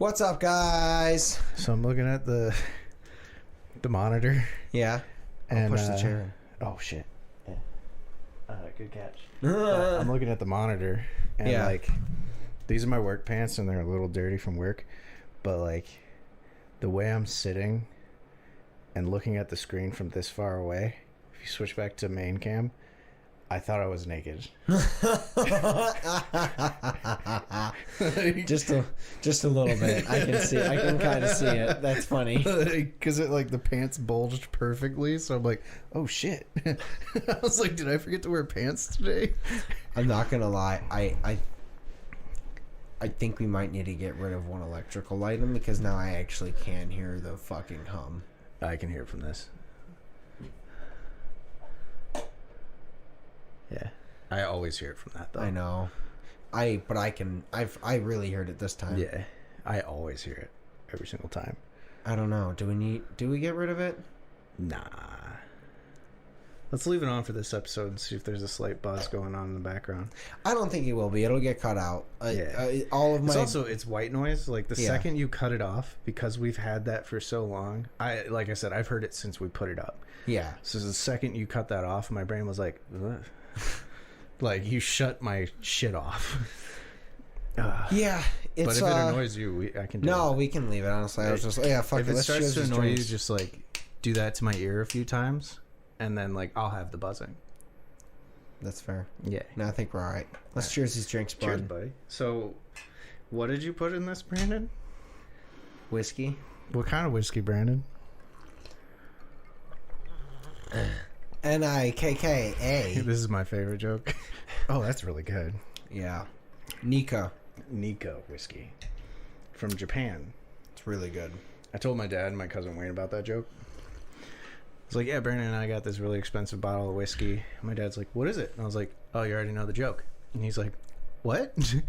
What's up, guys? So I'm looking at the monitor. Yeah. And I'll push the chair. Oh shit. Yeah. Good catch. I'm looking at the monitor and Yeah. like these are my work pants and they're a little dirty from work, but like the way I'm sitting and looking at the screen from this far away, if you switch back to main cam, I thought I was naked. just a little bit. I can kind of see it. That's funny. Because it like the pants bulged perfectly, so I'm like, oh shit. I was like, did I forget to wear pants today? I'm not gonna lie. I think we might need to get rid of one electrical item because now I actually can hear the fucking hum. I can hear it from this. Yeah, I always hear it from that though. I know. I really heard it this time. Yeah, I always hear it every single time. I don't know. Do we get rid of it? Nah. Let's leave it on for this episode and see if there's a slight buzz going on in the background. I don't think it will be. It'll get cut out. All of my. It's white noise. Like the second you cut it off, because we've had that for so long. Like I said, I've heard it since we put it up. Yeah. So the second you cut that off, my brain was like, ugh. Like you shut my shit off. Yeah, it's. But if it annoys you, I can. We can leave it. Honestly, I was just fuck if it. it Let's starts to annoy you, drinks. just like do that to my ear a few times, and then like I'll have the buzzing. That's fair. Yeah. No, I think we're all right. Let's cheers these drinks, bud. Cheers, buddy. So, what did you put in this, Brandon? Whiskey. What kind of whiskey, Brandon? Nikka. This is my favorite joke. Oh, that's really good. Yeah. Nikka. whiskey from Japan. It's really good. I told my dad and my cousin Wayne about that joke. I was like, yeah, Brandon and I got this really expensive bottle of whiskey. And my dad's like, what is it? And I was like, oh, you already know the joke. And he's like, what? And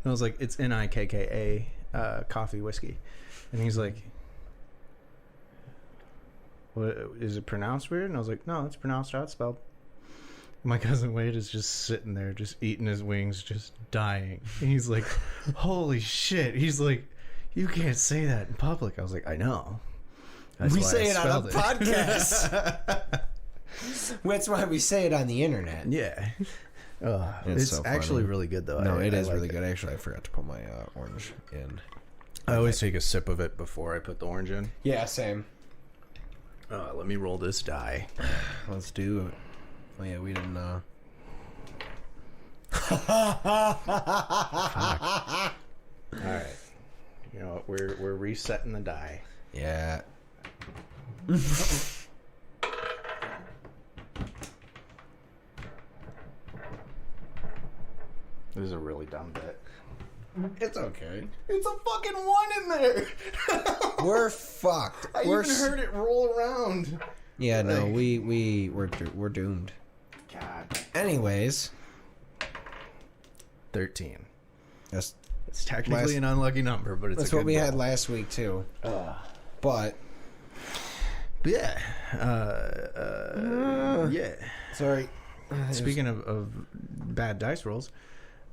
I was like, it's Nikka, coffee whiskey. And he's like, what, is it pronounced weird? And I was like, no, it's pronounced how it's spelled. My cousin Wade is just sitting there, just eating his wings, just dying. And he's like, holy shit. He's like, you can't say that in public. I was like, I know. That's we why say I it on a spelled it. podcast. That's why we say it on the internet. Yeah. It's so actually funny. really good, though. No, it I is like really good. Actually, I forgot to put my orange in. I always take a sip of it before I put the orange in. Yeah, same. Let me roll this die. Let's do it. Oh yeah, we didn't. All right. You know what? We're resetting the die. Yeah. This is a really dumb bit. It's okay. It's a fucking one in there. We're fucked. I even heard it roll around. Yeah, no, we're doomed. God. Anyways, 13. that's It's technically an unlucky number, but it's that's a good what we had roll. last week too. But Yeah. Yeah. sorry. Speaking of bad dice rolls,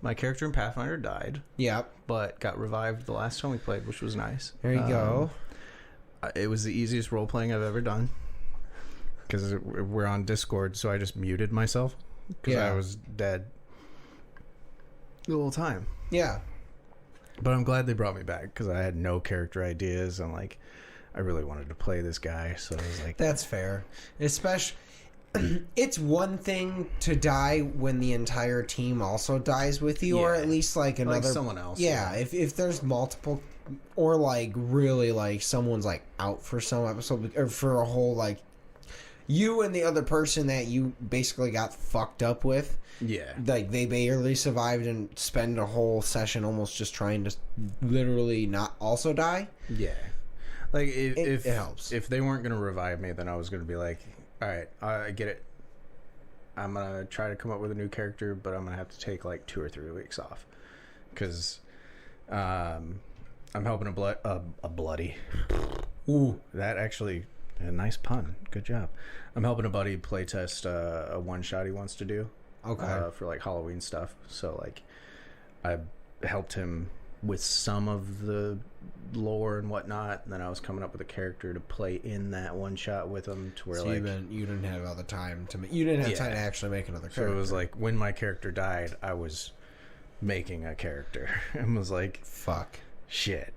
my character in Pathfinder died, Yeah. but got revived the last time we played, which was nice. There you go. It was the easiest role playing I've ever done because we're on Discord, so I just muted myself because I was dead the whole time. Yeah. But I'm glad they brought me back because I had no character ideas and like I really wanted to play this guy, so I was like, That's fair. Especially, it's one thing to die when the entire team also dies with you, or Yeah. at least like another like someone else. Yeah, if there's multiple, or like really like someone's like out for some episode or for a whole like you and the other person that you basically got fucked up with. Yeah. Like they barely survived and spend a whole session almost just trying to literally not also die. Yeah. Like if It helps. If they weren't gonna revive me, then I was gonna be like, all right, I get it. I'm gonna try to come up with a new character, but I'm gonna have to take like 2 or 3 weeks off because I'm helping a bloody. Ooh, that actually a nice pun. Good job. I'm helping a buddy playtest a one shot he wants to do. Okay. For like Halloween stuff. So like I helped him with some of the lore and whatnot. And then I was coming up with a character to play in that one shot with him, to where So like you didn't have all the time to you didn't have Yeah. time to actually make another so character. it was like when my character died, I was making a character and was like, fuck. shit.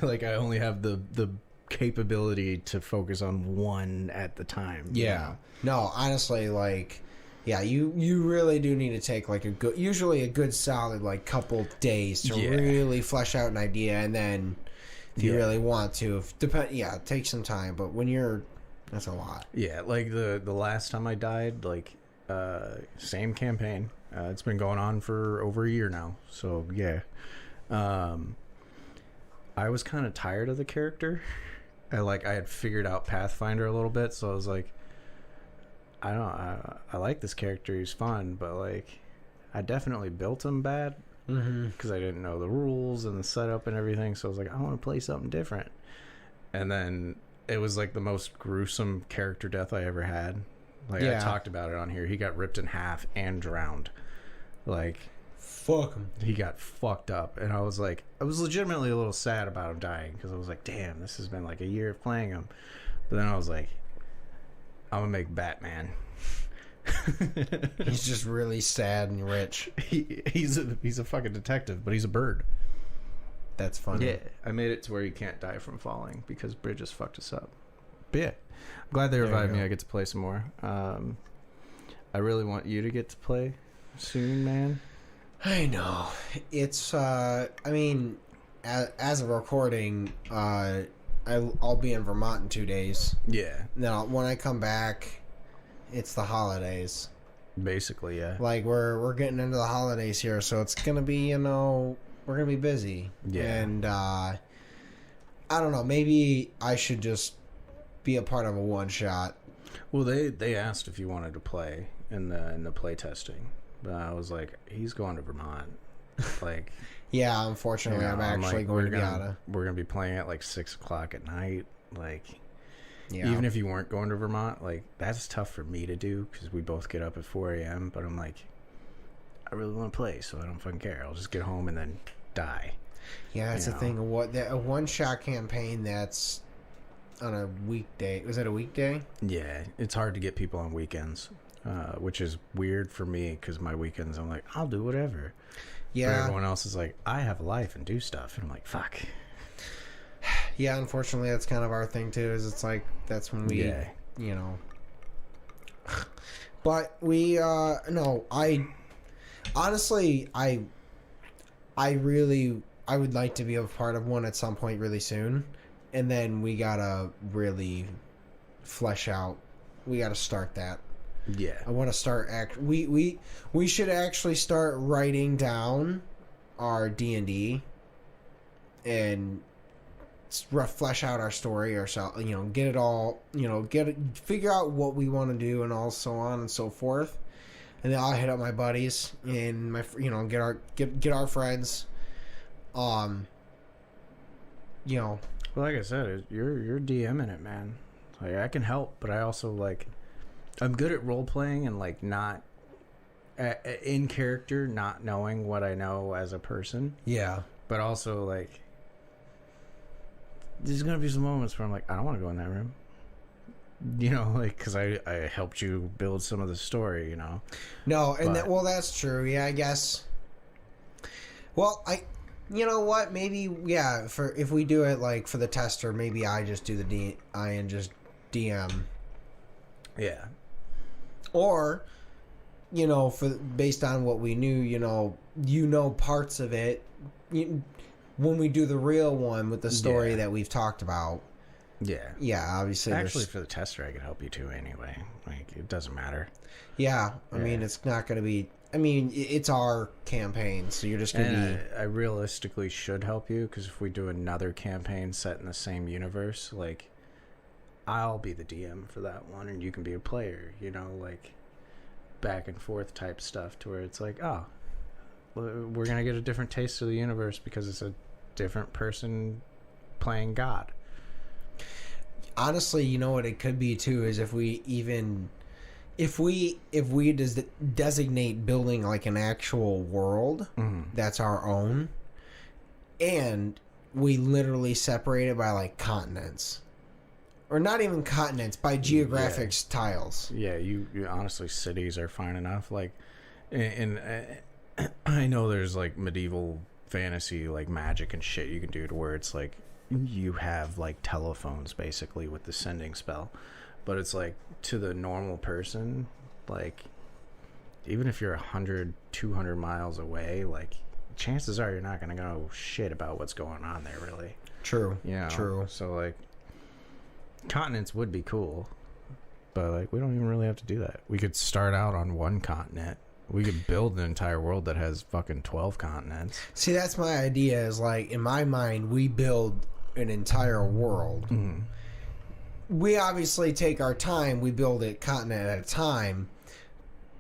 Like I only have the capability to focus on one at the time. you Yeah. know? No, honestly, like, yeah, you really do need to take like usually a good solid like couple days to Yeah. really flesh out an idea, and then if you Yeah. really want to, take some time. But when that's a lot. Yeah, like the last time I died, like same campaign. It's been going on for over a year now. So yeah, I was kind of tired of the character. I had figured out Pathfinder a little bit, so I was like, I like this character. He's fun, but like, I definitely built him bad because I didn't know the rules and the setup and everything. So I was like, I want to play something different. And then it was like the most gruesome character death I ever had. Like I Yeah. talked about it on here. He got ripped in half and drowned. Like Fuck 'em. he got fucked up, and I was legitimately a little sad about him dying because I was like, damn, this has been like a year of playing him. But then I was like, I'm gonna make Batman. He's just really sad and rich. He's a fucking detective, but he's a bird. That's funny. Yeah, I made it to where you can't die from falling because Bridges fucked us up. But yeah, I'm glad they There you revived me. go. I get to play some more. I really want you to get to play soon, man. I know. It's I mean, as of recording, I'll be in Vermont in 2 days. Yeah, Now, when I come back, it's the holidays. basically, yeah. Like we're getting into the holidays here, so it's gonna be we're gonna be busy. Yeah. And I don't know. Maybe I should just be a part of a one shot. Well, they asked if you wanted to play in the play testing, but I was like, he's going to Vermont. Like, Yeah, unfortunately, I'm actually like, going to be out of. we're gonna be playing at like 6:00 at night. Like, Yeah. even if you weren't going to Vermont, like that's tough for me to do because we both get up at 4 a.m. But I'm like, I really want to play, so I don't fucking care. I'll just get home and then die. Yeah, that's you the know. thing. A one shot campaign that's on a weekday. Was that a weekday? Yeah, it's hard to get people on weekends, which is weird for me because my weekends I'm like, I'll do whatever. But Yeah. everyone else is like, I have a life and do stuff, and I'm like, fuck. Yeah, unfortunately, that's kind of our thing too. Is it's like that's when we, Yeah. you know. But we, no, I honestly, I would like to be a part of one at some point really soon, and then we gotta really flesh out. We gotta start that. Yeah. I want to start we should actually start writing down our D&D and flesh out our story ourselves, get it all, figure out what we want to do and all so on and so forth. And then I'll hit up my buddies and get our friends. Well, like I said, you're DMing it, man. Like I can help, but I also like I'm good at role playing and like not in character, not knowing what I know as a person. Yeah. But also like there's gonna be some moments where I'm like, I don't want to go in that room. Like because I helped you build some of the story. No, and But- that's true. Yeah, I guess. Well, you know what? Maybe for if we do it like for the tester, maybe I just do and just DM, Yeah. or based on what we knew, parts of it. When we do the real one with the story Yeah. that we've talked about, Yeah. obviously, Actually, for the tester, I could help you too. Anyway, like it doesn't matter. I mean, Yeah. it's not going to be. I mean, it's our campaign, so you're just going to And be. I realistically should help you because if we do another campaign set in the same universe, like I'll be the DM for that one, and you can be a player. Like back and forth type stuff, to where it's like, oh, we're gonna get a different taste of the universe because it's a different person playing God. Honestly, you know what it could be too is if we designate building like an actual world Mm-hmm. that's our own, and we literally separate it by like continents, or not even continents, by geographic tiles. Yeah, you honestly, cities are fine enough. Like, and I know there's like medieval fantasy, like magic and shit you can do to where it's like you have like telephones basically with the sending spell, but it's like to the normal person, like even if you're 100, 200 miles away, like chances are you're not gonna know shit about what's going on there, really. True. Yeah. True. So like, continents would be cool, but like we don't even really have to do that. We could start out on one continent. We could build an entire world that has fucking 12 continents. See, that's my idea. Is like in my mind, we build an entire world. Mm-hmm. We obviously take our time. We build it continent at a time,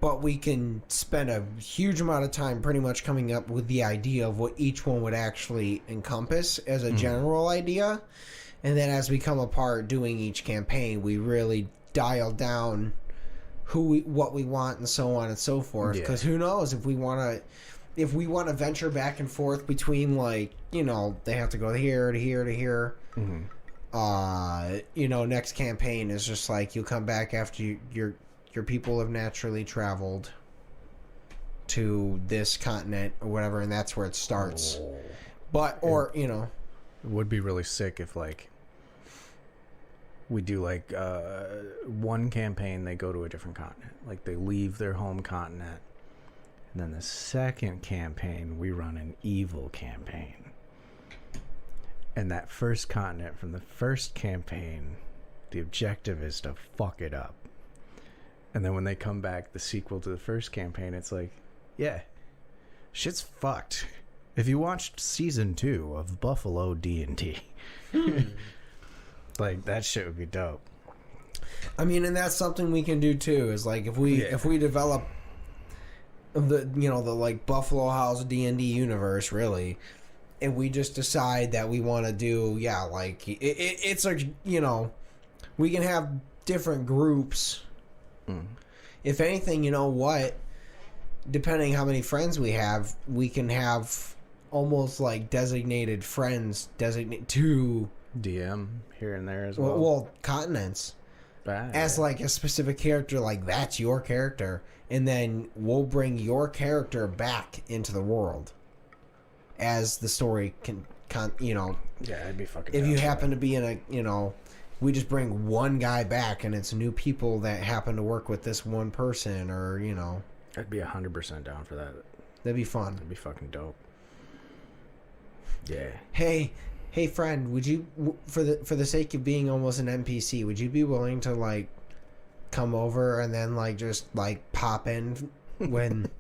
but we can spend a huge amount of time pretty much coming up with the idea of what each one would actually encompass as a general idea. And then as we come apart doing each campaign, we really dial down what we want and so on and so forth. Because who knows if we want to venture back and forth between, like, you know, they have to go here to here to here. Mm-hmm. You know, next campaign is just like you'll come back after your people have naturally traveled to this continent or whatever, and that's where it starts. Oh. But you know, It would be really sick if like we do like one campaign, they go to a different continent, like they leave their home continent, and then the second campaign we run an evil campaign, and that first continent from the first campaign, the objective is to fuck it up, and then when they come back, the sequel to the first campaign, it's like, yeah, shit's fucked. If you watched season 2 of Buffalo D&D, like that shit would be dope. I mean, and that's something we can do too. Is like if we develop the like Buffalo House D&D universe really, and we just decide that we want to do like it's a we can have different groups. If anything, you know what? Depending how many friends we have, we can have almost like designated friends to DM here and there as well. Well, continents. As like a specific character, like that's your character, and then we'll bring your character back into the world as the story can yeah, it'd be fucking if you happen to be in a we just bring one guy back and it's new people that happen to work with this one person, or I'd be 100% down for that. that'd be fun. That'd be fucking dope. Yeah. Hey friend, would you, for the sake of being almost an NPC, would you be willing to like come over and then like just like pop in when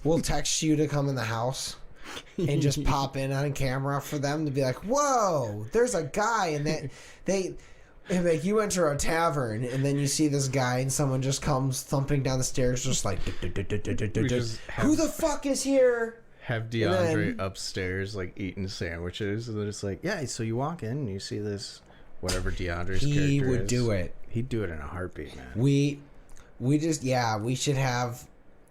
we'll text you to come in the house and just pop in on camera for them to be like, whoa, there's a guy, and that like you enter a tavern and then you see this guy and someone just comes thumping down the stairs just like who the fuck is here? Have DeAndre upstairs like eating sandwiches, and then it's like, yeah, so you walk in and you see this whatever DeAndre's character is. He would do it. He'd do it in a heartbeat, man. We just we should have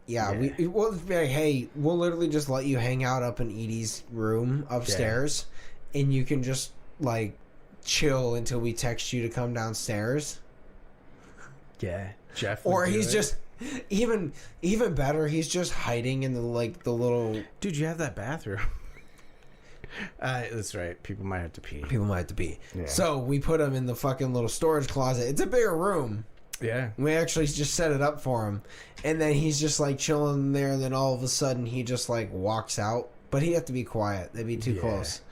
we'll be like, hey, we'll literally just let you hang out up in Edie's room upstairs, and you can just like chill until we text you to come downstairs. Yeah, Jeff. Or he's just even better. He's just hiding in the little. Dude, you have that bathroom. That's right. People might have to pee. Yeah. So we put him in the fucking little storage closet. It's a bigger room. Yeah. We actually just set it up for him, and then he's just like chilling there. And then all of a sudden, he just like walks out. But he'd have to be quiet. They'd be too close.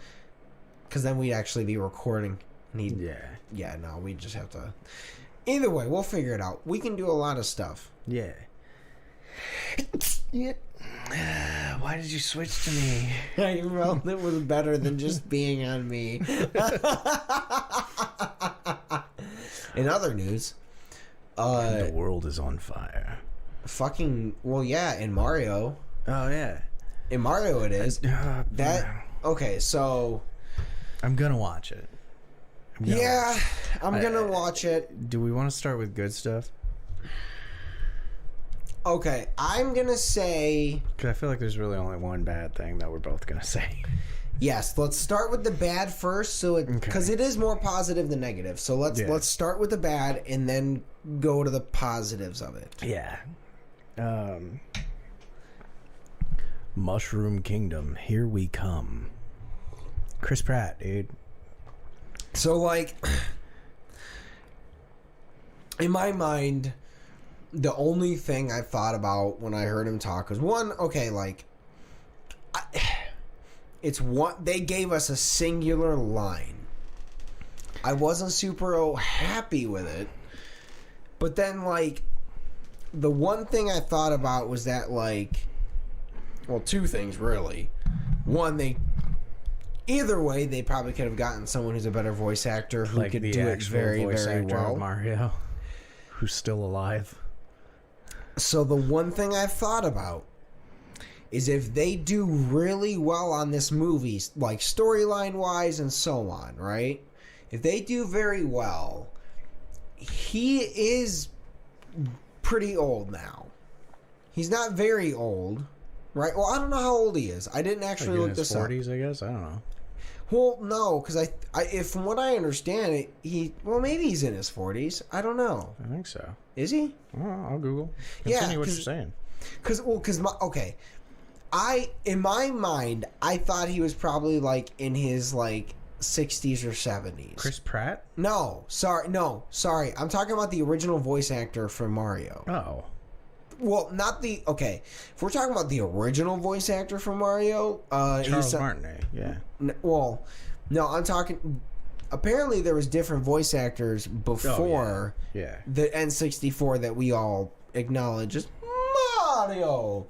Because then we'd actually be recording. And no, we just have to. Either way, we'll figure it out. We can do a lot of stuff. Yeah. Why did you switch to me? I felt it was better than just being on me. In other news, the world is on fire. In Mario. Oh yeah. In Mario it is. Okay, so I'm gonna watch it. I'm gonna watch it. Do we want to start with good stuff? Okay, I'm gonna say, because I feel like there's really only one bad thing that we're both gonna say. Yes, let's start with the bad first, so because it is more positive than negative. So let's start with the bad and then go to the positives of it. Yeah. Mushroom Kingdom, here we come. Chris Pratt, dude. So, like, in my mind, the only thing I thought about when I heard him talk was one, okay, like, it's what they gave us a singular line. I wasn't super happy with it, but then, like, the one thing I thought about was that, like, well, two things really. One, either way they probably could have gotten someone who's a better voice actor who Like could the do it actual very, voice very actor well. of Mario, who's still alive. So the one thing I've thought about is if they do really well on this movie, like storyline wise and so on, right? If they do very well, he is pretty old now. He's not very old, right? Well, I don't know how old he is. I didn't actually look this up. In his 40s, I guess. I don't know. Well, no, because if from what I understand, maybe he's in his 40s. I don't know. I think so. Is he? Well, I'll Google. Yeah, Continue what you're saying. In my mind, I thought he was probably like in his like 60s or 70s. Chris Pratt? No, sorry. I'm talking about the original voice actor for Mario. Oh. Well, not the... Okay, if we're talking about the original voice actor for Mario... Charles Martinet, yeah. Well, no, I'm talking... Apparently there was different voice actors before the N64 that we all acknowledge as Mario.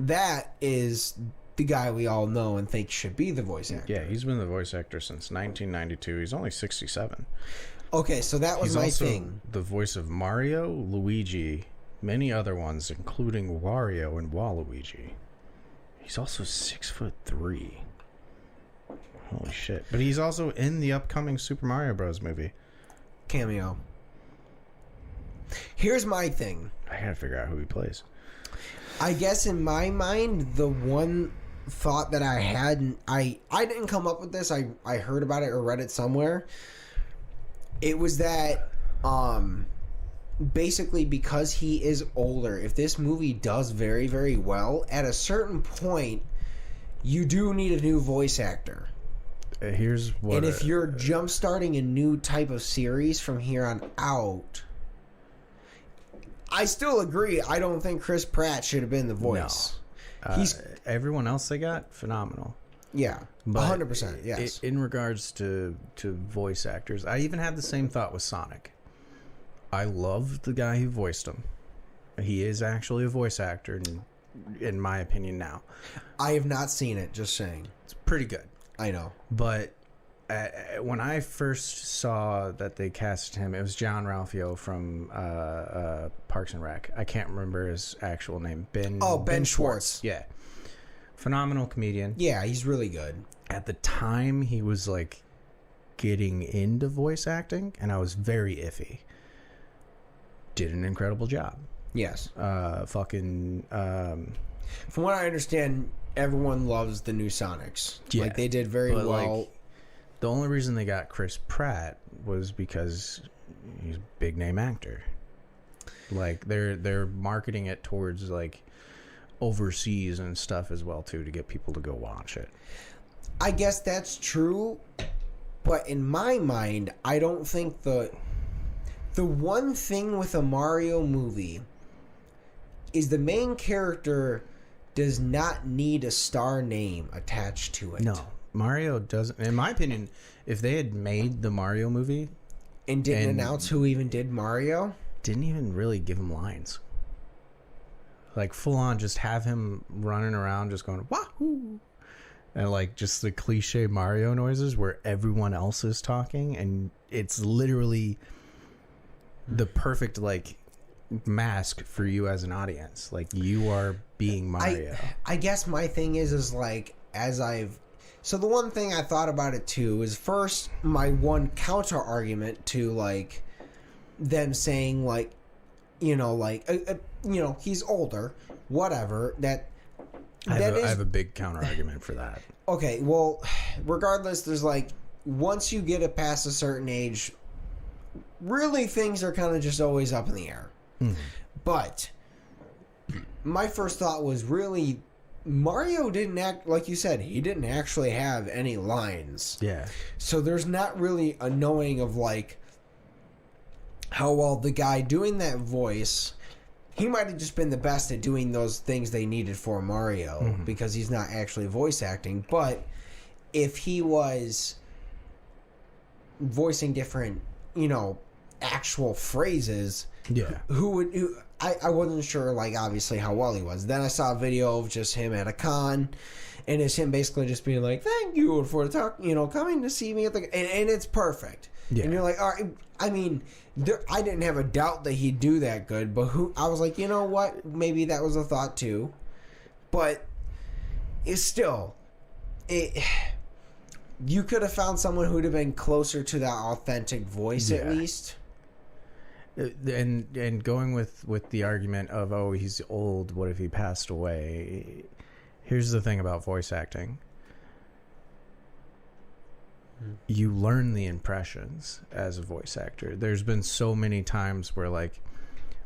That is the guy we all know and think should be the voice actor. Yeah, he's been the voice actor since 1992. He's only 67. Okay, so that was my thing. The voice of Mario, Luigi, many other ones, including Wario and Waluigi. He's also 6'3". Holy shit! But he's also in the upcoming Super Mario Bros. Movie. Cameo. Here's my thing. I gotta figure out who he plays. I guess in my mind, the one thought that I had, I didn't come up with this. I heard about it or read it somewhere. It was that, basically because he is older, if this movie does very, very well, at a certain point, you do need a new voice actor. Here's what. And if you're jump starting a new type of series from here on out, I still agree. I don't think Chris Pratt should have been the voice. No. He's everyone else they got phenomenal. Yeah, 100%. Yes. In regards to voice actors, I even had the same thought with Sonic. I love the guy who voiced him. He is actually a voice actor, in my opinion. Now, I have not seen it. Just saying, it's pretty good. I know, but when I first saw that they cast him, it was John Ralphio from Parks and Rec. I can't remember his actual name. Ben Schwartz. Yeah, phenomenal comedian. Yeah, he's really good. At the time, he was like getting into voice acting, and I was very iffy. Did an incredible job. Yes. From what I understand, everyone loves the new Sonics. Yeah, like they did very well. Like, the only reason they got Chris Pratt was because he's a big name actor. Like they're marketing it towards like overseas and stuff as well too, to get people to go watch it. I guess that's true, but in my mind, I don't think the one thing with a Mario movie is the main character does not need a star name attached to it. No, Mario doesn't. In my opinion, if they had made the Mario movie and didn't announce who even did Mario, didn't even really give him lines, like full on just have him running around just going wahoo, and like just the cliche Mario noises where everyone else is talking, and it's literally the perfect like mask for you as an audience. Like you are being Mario. I guess my thing is like so the one thing I thought about it too is first my one counter argument to like them saying like he's older, whatever, that I have a big counter argument for that. Okay, well, regardless, there's like, once you get it past a certain age, really things are kind of just always up in the air. But my first thought was really, Mario didn't act, like you said, he didn't actually have any lines. Yeah. So there's not really a knowing of like how well the guy doing that voice, he might have just been the best at doing those things they needed for Mario because he's not actually voice acting. But if he was voicing different, actual phrases, I wasn't sure, like, obviously how well he was. Then I saw a video of just him at a con, and it's him basically just being like, thank you for the talk, coming to see me at the, and it's perfect. Yeah. And you're like, all right, I mean, I didn't have a doubt that he'd do that good, but I was like, you know what? Maybe that was a thought too. But it's still, you could have found someone who'd have been closer to that authentic voice at least. And going with the argument of, oh, he's old, what if he passed away? Here's the thing about voice acting. You learn the impressions as a voice actor. There's been so many times where, like,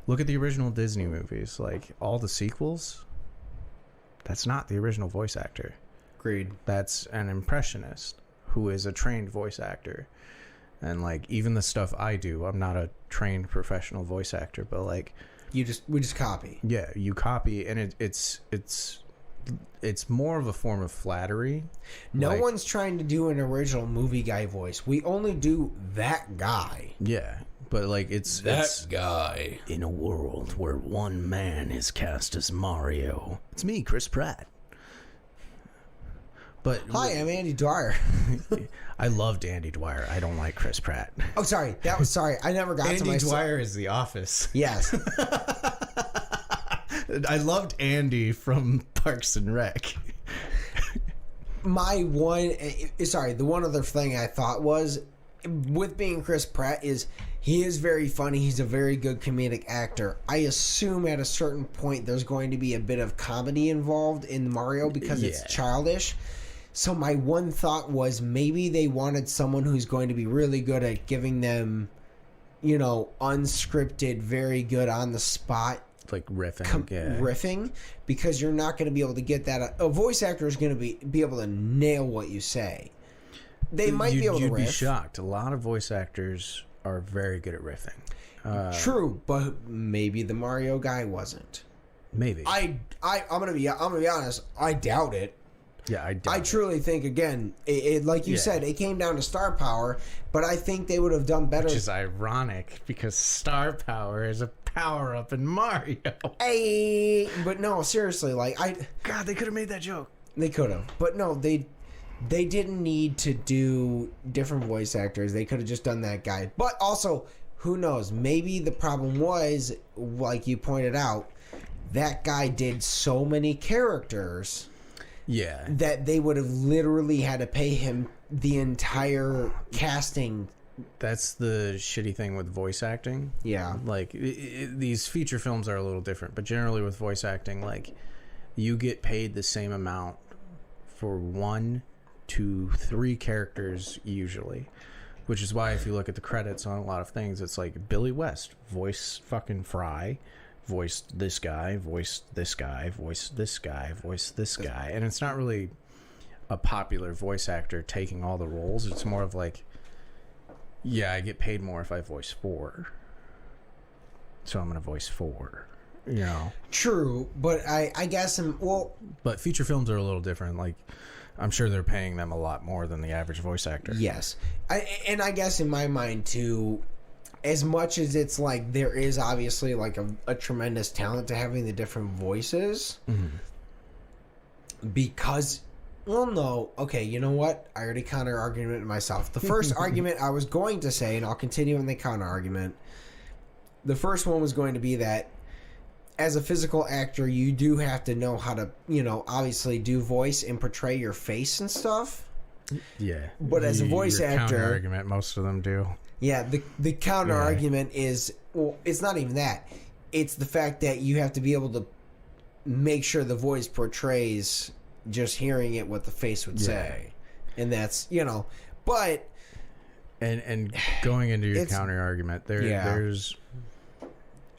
look at the original Disney movies, like all the sequels, that's not the original voice actor. Agreed. That's an impressionist who is a trained voice actor. And like, even the stuff I do, I'm not a trained professional voice actor, but like, we just copy. Yeah, you copy, and it's more of a form of flattery. No one's trying to do an original movie guy voice. We only do that guy. Yeah, but like, it's guy. In a world where one man is cast as Mario, it's me, Chris Pratt. But hi, I'm Andy Dwyer. I loved Andy Dwyer. I don't like Chris Pratt. Oh, sorry. I never got to my... Andy Dwyer is The Office. Yes. I loved Andy from Parks and Rec. The one other thing I thought was, with being Chris Pratt, is he is very funny. He's a very good comedic actor. I assume at a certain point there's going to be a bit of comedy involved in Mario because it's childish. So my one thought was maybe they wanted someone who's going to be really good at giving them, unscripted, very good on the spot, like riffing, riffing, because you're not going to be able to get that. A voice actor is going to be able to nail what you say. They might be able to riff. You'd be shocked. A lot of voice actors are very good at riffing. True, but maybe the Mario guy wasn't. Maybe. I'm gonna be honest. I doubt it. Yeah, I truly think, again, it like you said, it came down to star power, but I think they would have done better. Which is ironic, because star power is a power-up in Mario. Hey, but no, seriously, God, they could have made that joke. They could have. But no, they didn't need to do different voice actors. They could have just done that guy. But also, who knows? Maybe the problem was, like you pointed out, that guy did so many characters... Yeah. That they would have literally had to pay him the entire casting. That's the shitty thing with voice acting. Yeah. Like, these feature films are a little different, but generally with voice acting, like, you get paid the same amount for 1 to 3 characters usually. Which is why if you look at the credits on a lot of things, it's like Billy West, voice fucking Fry. Voiced this guy, voiced this guy, voiced this guy, voiced this guy. And it's not really a popular voice actor taking all the roles. It's more of like, I get paid more if I voice 4. So I'm going to voice 4. True, but I guess... But feature films are a little different. Like, I'm sure they're paying them a lot more than the average voice actor. Yes. I guess in my mind, too... As much as it's like there is obviously like a tremendous talent to having the different voices, because, well, no, okay, you know what? I already counter argumented myself. The first argument I was going to say, and I'll continue in the counter argument. The first one was going to be that as a physical actor, you do have to know how to, obviously do voice and portray your face and stuff. Yeah, but as a voice actor, counter argument, most of them do. Yeah, the counter argument is, well, it's not even that. It's the fact that you have to be able to make sure the voice portrays just hearing it what the face would say. And that's, but and going into your counter argument, there's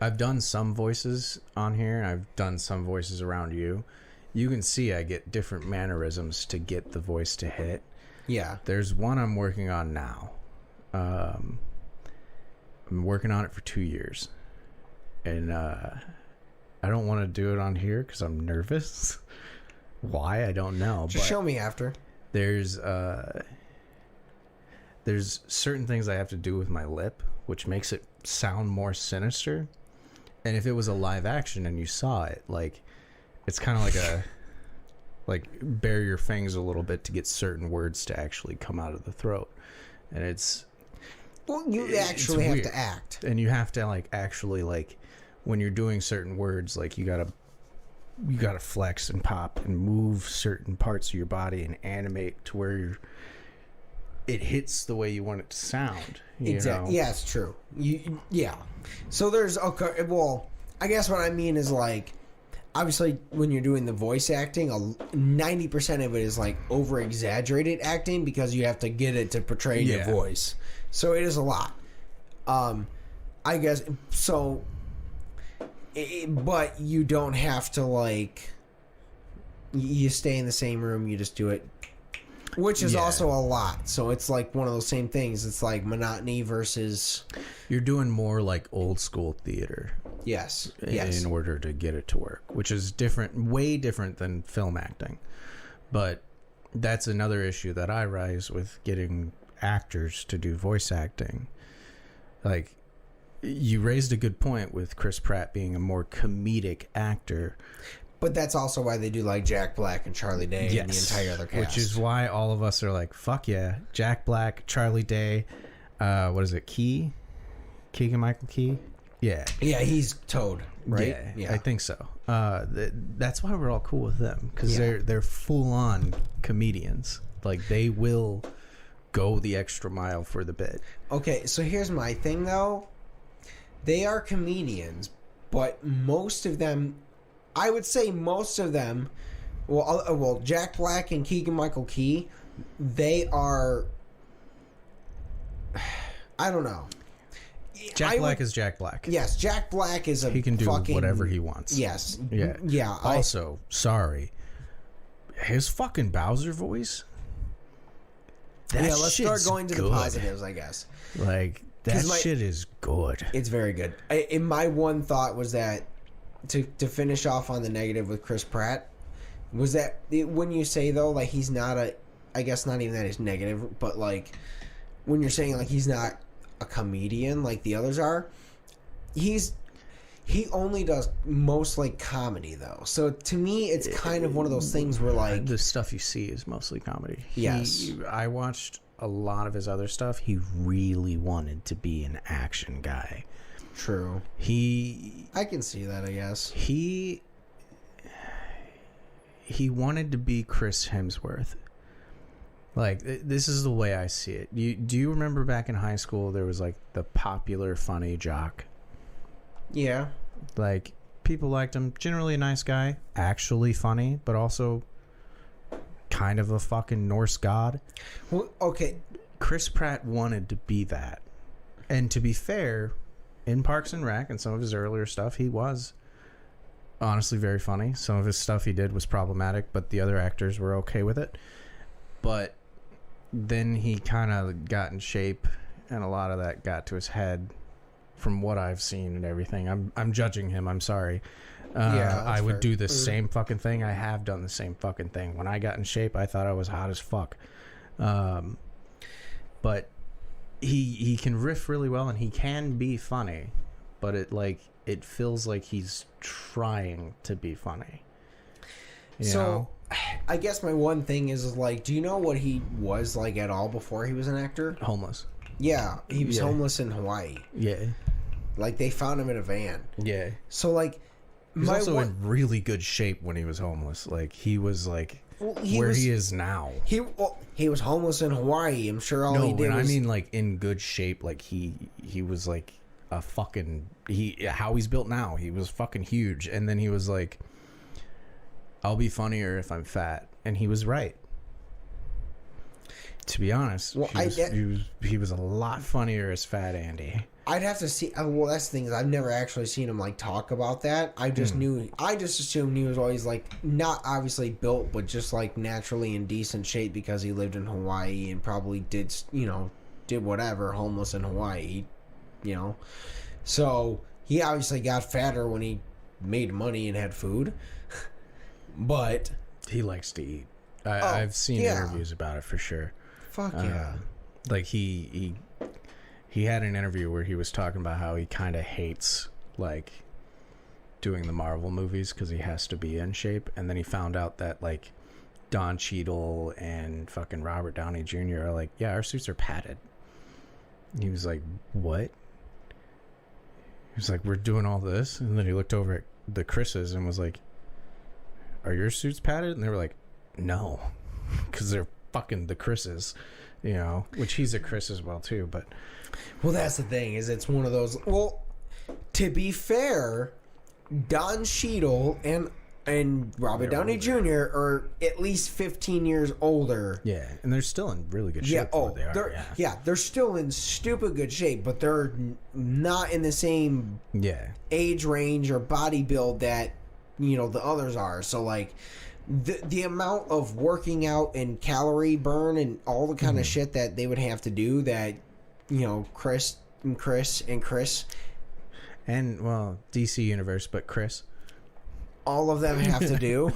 I've done some voices on here and I've done some voices around you. You can see I get different mannerisms to get the voice to hit. Yeah. There's one I'm working on now. I'm working on it for 2 years. And I don't want to do it on here because I'm nervous. Why? I don't know. Just show me after. There's certain things I have to do with my lip, which makes it sound more sinister. And if it was a live action and you saw it, like, it's kind of like bare your fangs a little bit to get certain words to actually come out of the throat. And it's... Well, you actually have to act. And you have to, like, actually, like, when you're doing certain words, like, you gotta flex and pop and move certain parts of your body and animate to where it hits the way you want it to sound. Exactly. Yeah, it's true. Yeah. So there's well, I guess what I mean is, like, obviously when you're doing the voice acting, 90% of it is like over exaggerated acting because you have to get it to portray your voice. So it is a lot. I guess so. But you don't have to, like, you stay in the same room, you just do it, which is also a lot. So it's like one of those same things. It's like monotony versus... You're doing more like old school theater. Yes. In order to get it to work, which is different, way different than film acting. But that's another issue that I rise with getting actors to do voice acting. Like... You raised a good point with Chris Pratt being a more comedic actor. But that's also why they do, like, Jack Black and Charlie Day and the entire other cast. Which is why all of us are like, fuck yeah. Jack Black, Charlie Day, what is it, Keegan-Michael Key? Yeah. Yeah, he's Toad, right? Yeah, I think so. That's why we're all cool with them. Because they're full-on comedians. Like, they will go the extra mile for the bit. Okay, so here's my thing, though. They are comedians, but most of them, I would say most of them, well, Jack Black and Keegan-Michael Key, they are, I don't know. Jack Black is Jack Black. Yes, Jack Black is he can do whatever he wants. Yes. Yeah. Yeah. Also, sorry, his fucking Bowser voice. Let's start going to the positives, I guess. Like... That shit is good. It's very good. My one thought was that, to finish off on the negative with Chris Pratt, was that when you say, though, like, he's not I guess not even that is negative, but, like, when you're saying, like, he's not a comedian like the others are, he only does most, like, comedy, though. So to me, it's kind of one of those things where, like... The stuff you see is mostly comedy. Yes. I watched... a lot of his other stuff, he really wanted to be an action guy. True. I can see that, I guess. He wanted to be Chris Hemsworth. Like, this is the way I see it. Do you remember back in high school there was, like, the popular funny jock? Yeah. Like, people liked him. Generally a nice guy. Actually funny, but also... kind of a fucking Norse god. Well, okay. Chris Pratt wanted to be that. And to be fair, in Parks and Rec and some of his earlier stuff, he was honestly very funny. Some of his stuff he did was problematic, but the other actors were okay with it. But then he kind of got in shape, and a lot of that got to his head from what I've seen and everything. I'm judging him. I'm sorry. I would do the same fucking thing. I have done the same fucking thing. When I got in shape, I thought I was hot as fuck. But he can riff really well, and he can be funny. But it feels like he's trying to be funny. You know? I guess my one thing is like, do you know what he was like at all before he was an actor? Homeless. Yeah, he was homeless in Hawaii. Yeah. Like, they found him in a van. Yeah. So, like... He was also in really good shape when he was homeless. Like, he was, like, he is now. He was homeless in Hawaii. I'm sure all he did was... I mean, like, in good shape, like, he was, like, a fucking... How he's built now. He was fucking huge. And then he was, like... I'll be funnier if I'm fat. And he was right. To be honest, Well, he was a lot funnier as Fat Andy. I'd have to see. Well, that's the thing, is I've never actually seen him like talk about that. I just knew. I just assumed he was always like not obviously built, but just like naturally in decent shape because he lived in Hawaii and probably did whatever, homeless in Hawaii, So he obviously got fatter when he made money and had food, but he likes to eat. I've seen interviews about it for sure. Fuck yeah. Like he had an interview where he was talking about how he kind of hates like doing the Marvel movies because he has to be in shape, and then he found out that like Don Cheadle and fucking Robert Downey Jr. are like, yeah, our suits are padded. He was like, what? He was like, we're doing all this, and then he looked over at the Chris's and was like, are your suits padded? And they were like, no, because they're fucking the Chris's, which he's a Chris as well too. But well, that's the thing, is it's one of those. Well, to be fair, Don Cheadle and Robert Downey Jr. are at least 15 years older. Yeah, and they're still in really good shape. They're still in stupid good shape, but they're not in the same age range or body build that the others are. So like the amount of working out and calorie burn and all the kind of shit that they would have to do, that Chris and well, DC Universe, but Chris, all of them have to do.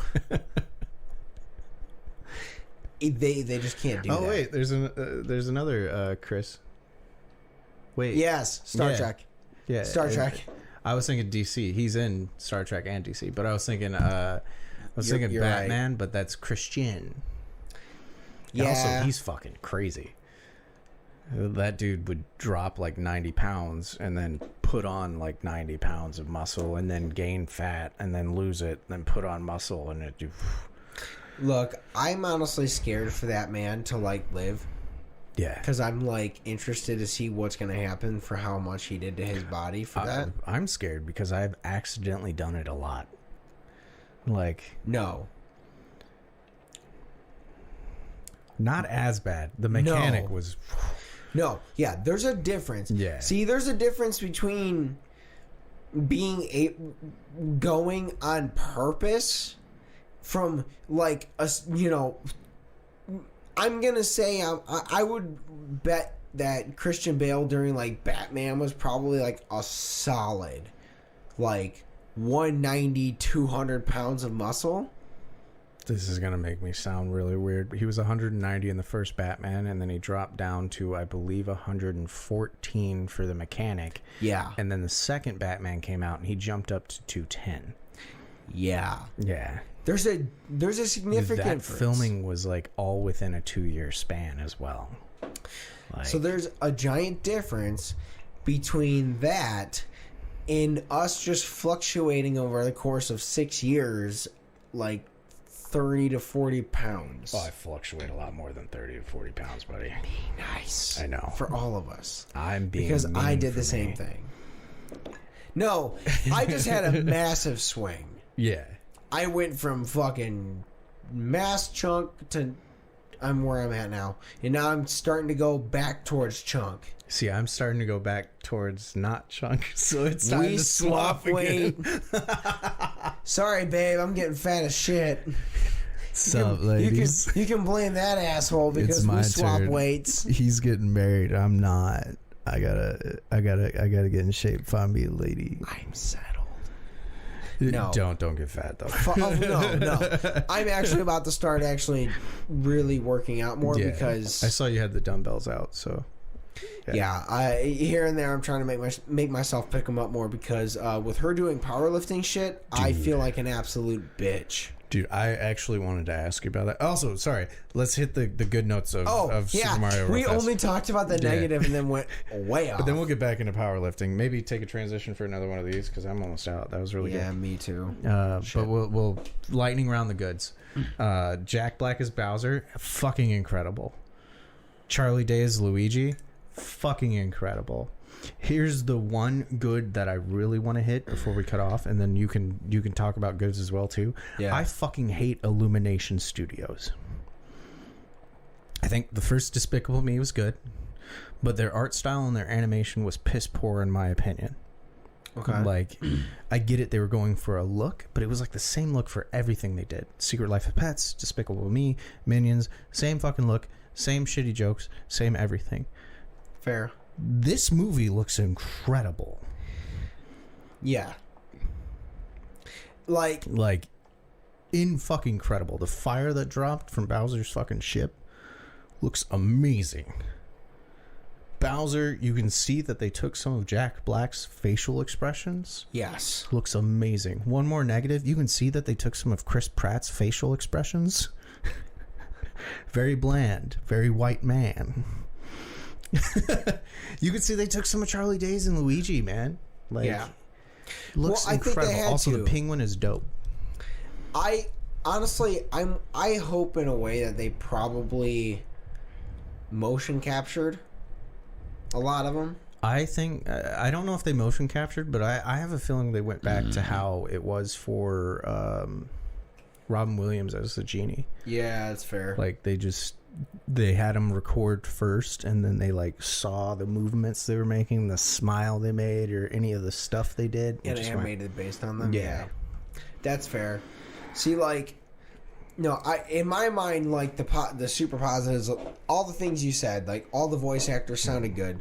They just can't do that. Oh wait, there's another Chris. Wait. Yes, Star Trek. Yeah, Star Trek. I was thinking DC. He's in Star Trek and DC, but I was thinking you're Batman, right. But that's Christian. Yeah. Also, he's fucking crazy. That dude would drop like 90 pounds and then put on like 90 pounds of muscle and then gain fat and then lose it and then put on muscle and it. Look, I'm honestly scared for that man to like live. Yeah. Because I'm like interested to see what's going to happen for how much he did to his body for that. I'm scared because I've accidentally done it a lot. Like, no. Not as bad. The mechanic was. No, yeah, there's a difference. Yeah. See, there's a difference between going on purpose from like I'm gonna say I would bet that Christian Bale during like Batman was probably like a solid like 190, 200 pounds of muscle. This is gonna make me sound really weird, but he was 190 in the first Batman, and then he dropped down to, I believe, 114 for the mechanic. Yeah. And then the second Batman came out, and he jumped up to 210. Yeah. Yeah. There's a significant that difference. Filming was like all within a 2-year span as well. Like, so there's a giant difference between that and us just fluctuating over the course of 6 years, like 30 to 40 pounds. Oh, I fluctuate a lot more than 30 to 40 pounds, buddy. Be nice. I know. For all of us. I'm being because mean I did for the same me. thing. No, I just had a massive swing. Yeah. I went from fucking mass chunk to I'm where I'm at now. And now I'm starting to go back towards chunk. See, I'm starting to go back towards not chunk, so it's time to swap weight. Sorry, babe, I'm getting fat as shit. Sup, ladies? You can blame that asshole because we swap weights. He's getting married. I'm not. I gotta get in shape. Find me a lady. I'm settled. No, don't get fat though. No. I'm actually about to start actually really working out more because I saw you had the dumbbells out, so. Yeah, I here and there I'm trying to make myself pick them up more because with her doing powerlifting shit, dude, I feel like an absolute bitch. Dude, I actually wanted to ask you about that. Also, sorry, let's hit the good notes of Super Mario. We only talked about the negative and then went way off. But then we'll get back into powerlifting. Maybe take a transition for another one of these because I'm almost out. That was really good. Yeah, me too. But we'll lightning round the goods. Jack Black as Bowser, fucking incredible. Charlie Day as Luigi, fucking incredible. Here's the one good that I really want to hit before we cut off, and then you can talk about goods as well too. Yeah. I fucking hate Illumination Studios. I think the first Despicable Me was good, but their art style and their animation was piss poor in my opinion. Okay. Like, I get it, they were going for a look, but it was like the same look for everything they did. Secret Life of Pets, Despicable Me, Minions, same fucking look, same shitty jokes, same everything. Fair. This movie looks incredible. Yeah. Like, in fucking incredible. The fire that dropped from Bowser's fucking ship looks amazing. Bowser, you can see that they took some of Jack Black's facial expressions. yes. Looks amazing. One more negative, you can see that they took some of Chris Pratt's facial expressions. Very bland, very white man. You can see they took some of Charlie Day's and Luigi, man. Like, Yeah. looks Well, I think they incredible. had Also, to. the penguin is dope. I honestly, I hope in a way that they probably motion captured a lot of them. I think I don't know if they motion captured, but I have a feeling they went back to how it was for Robin Williams as the genie. Yeah, that's fair. Like they had him record first, and then they like saw the movements they were making, the smile they made, or any of the stuff they did. And just animated based on them. Yeah. That's fair. See, like, no, in my mind, like the super positives, all the things you said, like all the voice actors sounded good.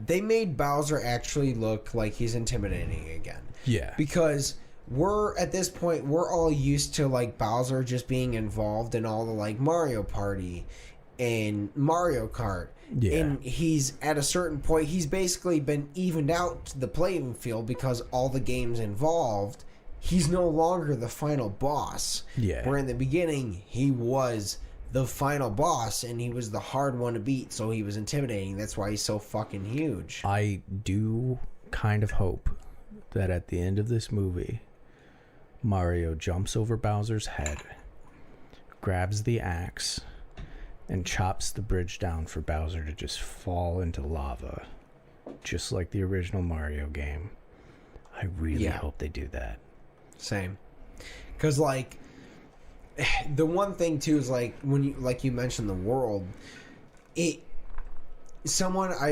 They made Bowser actually look like he's intimidating again. Yeah. Because we're at this point, we're all used to like Bowser just being involved in all the like Mario Party and Mario Kart. Yeah. And he's at a certain point, he's basically been evened out to the playing field because all the games involved. He's no longer the final boss. Yeah. Where in the beginning, he was the final boss and he was the hard one to beat, so he was intimidating. That's why he's so fucking huge. I do kind of hope that at the end of this movie, Mario jumps over Bowser's head, grabs the axe, and chops the bridge down for Bowser to just fall into lava, just like the original Mario game. I really hope they do that. Same. Because, like, the one thing, too, is, like, when you, like you mentioned the world, I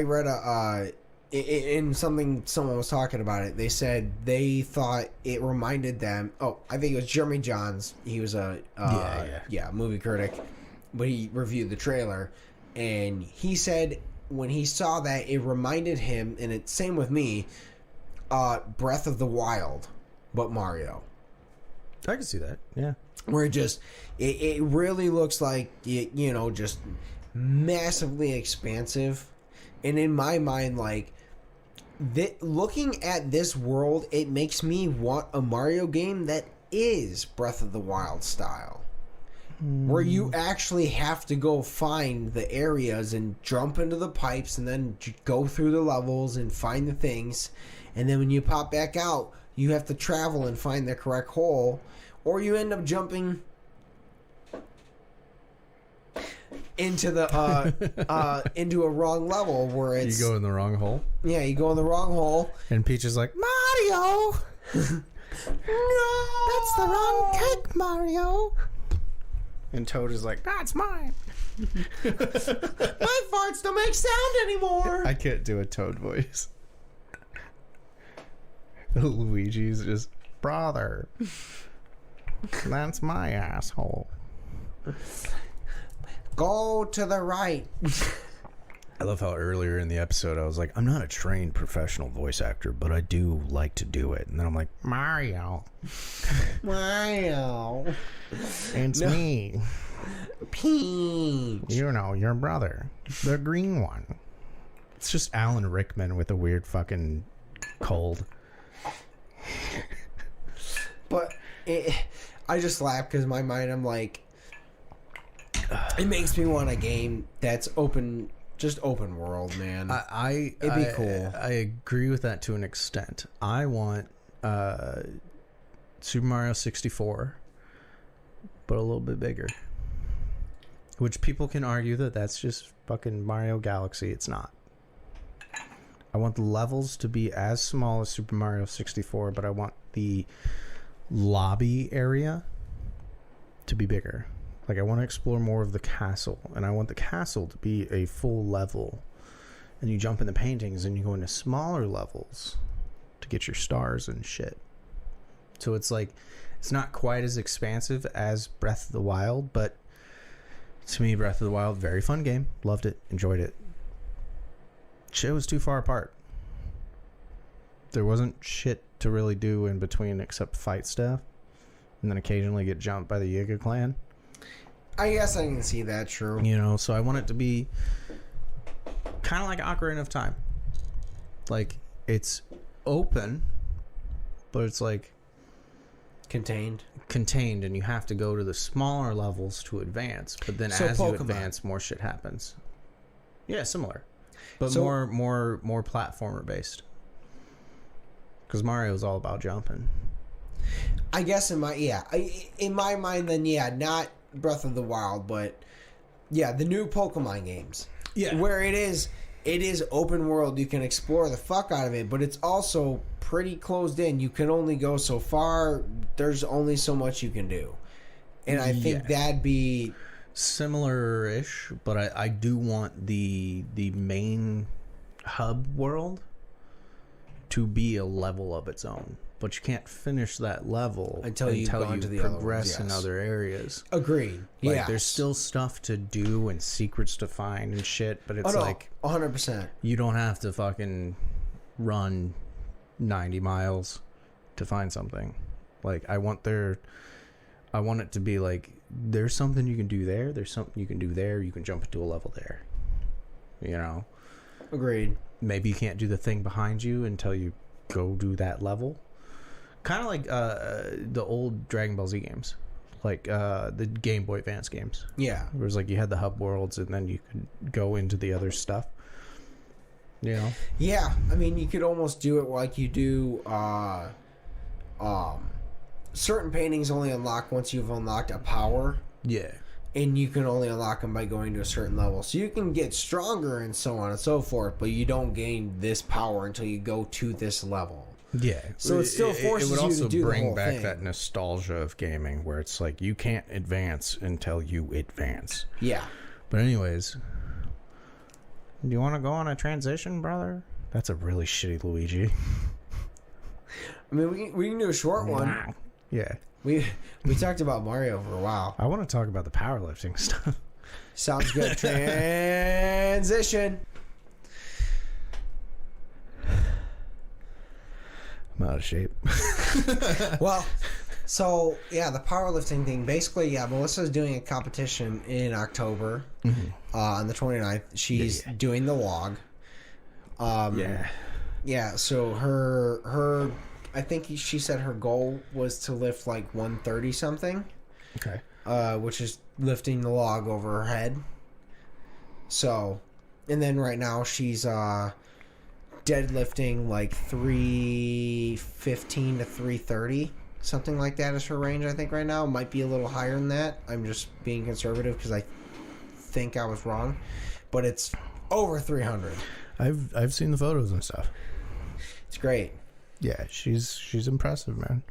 read in something someone was talking about it, they said they thought it reminded them, I think it was Jeremy Johns, he was a movie critic, but he reviewed the trailer, and he said when he saw that, it reminded him, and it's same with me, Breath of the Wild, but Mario. I can see that, yeah. Where it really looks like, just massively expansive. And in my mind, like, looking at this world, it makes me want a Mario game that is Breath of the Wild style. Where you actually have to go find the areas and jump into the pipes and then go through the levels and find the things. And then when you pop back out, you have to travel and find the correct hole. Or you end up jumping into the into a wrong level where it's You go in the wrong hole. Yeah, you go in the wrong hole. And Peach is like, Mario! No, That's the wrong cake, Mario! And Toad is like, that's mine! my farts don't make sound anymore. I can't do a Toad voice. Luigi's just, brother. That's my asshole. Go to the right. I love how earlier in the episode I was like, I'm not a trained professional voice actor, but I do like to do it. And then I'm like, Mario. Mario. It's me. Peach. You know, your brother. The green one. It's just Alan Rickman with a weird fucking cold. But I just laugh because in my mind I'm like, it makes me want a game that's just open world, man. It'd be cool. I agree with that to an extent. I want Super Mario 64, but a little bit bigger. Which people can argue that that's just fucking Mario Galaxy. It's not. I want the levels to be as small as Super Mario 64, but I want the lobby area to be bigger. Like, I want to explore more of the castle, and I want the castle to be a full level. And you jump in the paintings and you go into smaller levels to get your stars and shit. So it's like, it's not quite as expansive as Breath of the Wild, but to me, Breath of the Wild, very fun game. Loved it, enjoyed it. Shit was too far apart. There wasn't shit to really do in between except fight stuff, and then occasionally get jumped by the Yiga clan. I guess I can see that, true. You know, so I want it to be kind of like Ocarina of Time. Like, it's open, but it's like Contained, and you have to go to the smaller levels to advance. But then So as Pokemon. you advance, more shit happens. Yeah, similar, but So- more platformer based. Because Mario's all about jumping. I guess in my mind, then not Breath of the Wild, but the new Pokemon games. Yeah. Where it is open world, you can explore the fuck out of it, but it's also pretty closed in. You can only go so far. There's only so much you can do. And I think that'd be Similar-ish, but I do want the main hub world to be a level of its own. But you can't finish that level until you progress in other areas. Agreed. Like, there's still stuff to do and secrets to find and shit, but it's like 100%. you don't have to fucking run 90 miles to find something. Like, I want it to be like, there's something you can do there, there's something you can do there, you can jump into a level there. You know? Agreed. Maybe you can't do the thing behind you until you go do that level. Kind of like the old Dragon Ball Z games, like the Game Boy Advance games. Yeah. Where it was like you had the hub worlds and then you could go into the other stuff. You know? Yeah, I mean, you could almost do it like you do. Certain paintings only unlock once you've unlocked a power, Yeah. and you can only unlock them by going to a certain level. So you can get stronger and so on and so forth, but you don't gain this power until you go to this level. Yeah. So it still forces it would you to also do the bring whole back thing. that nostalgia of gaming where it's like you can't advance until you advance. Yeah. But anyways, do you want to go on a transition, brother? That's a really shitty Luigi. I mean, we can do a short one. Yeah. We talked about Mario for a while. I want to talk about the powerlifting stuff. Sounds good. Transition. I'm out of shape. Well, so yeah, the powerlifting thing. Basically, Melissa's doing a competition in October on the 29th. She's doing the log. Yeah. So her, I think she said her goal was to lift like 130 something. Okay. Which is lifting the log over her head. So, and then right now she's deadlifting like 315 to 330, something like that is her range. I think right now might be a little higher than that. I'm just being conservative because I think I was wrong, but it's over 300. I've seen the photos and stuff. It's great. Yeah, she's impressive, man.